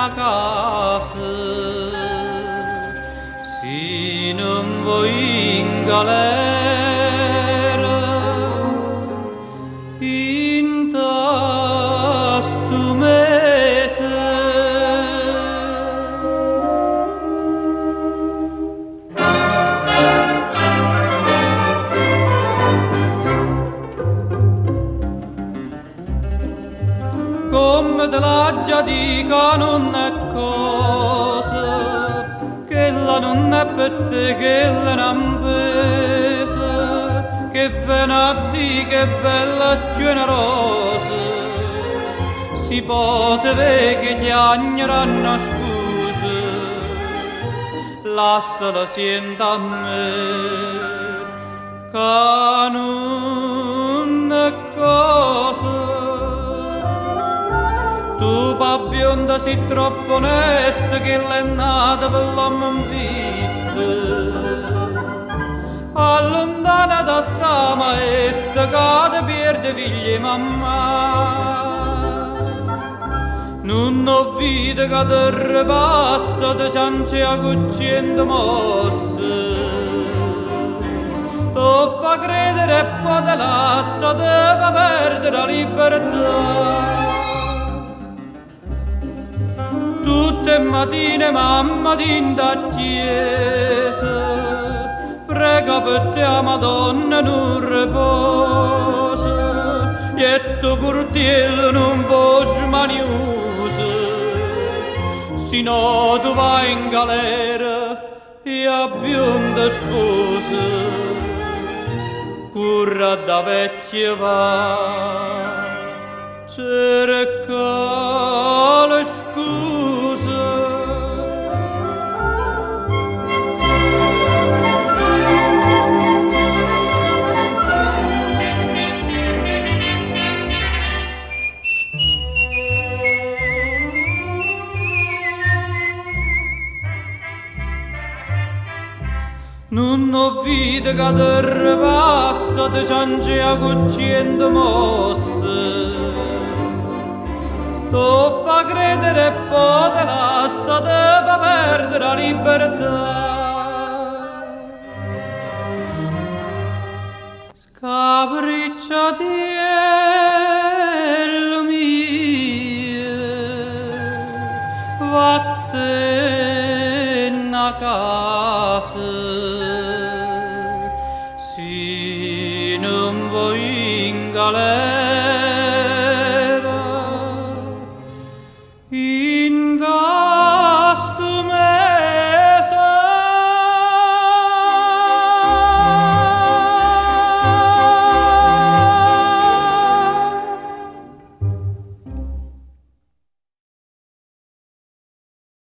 una casa, se non vuoi in galera, in tasto mese. Come te la già dico non è cosa, che la non è per te, che la non pesa, che venati, che bella generosa, si può vedere che gli agneranno scusa, lasciala sienta a me, che non è cosa. Tu bionda si troppo onesta che l'è nata per l'uomo vista, allontana da sta maestra che ti perde figli mamma. Non ho vita che ti ripassa, ti ciance a cucciendo mosse, tu fa credere e poi te lascia, ti fa perdere la libertà. Tutte mattine mamma ti da chiesa, prega per te a Madonna non riposa, e tu curtiello non voce maniusa, sino tu vai in galera e a bionda sposa, curra da vecchia va, cerca le scuse. Non ho vita che ti ripassa, ti ciance a cucciendo mosse, tu fa credere e poi te lascia, ti fa perdere la libertà. Scapricciatiello mio, vattene a casa, se non vuoi in galera.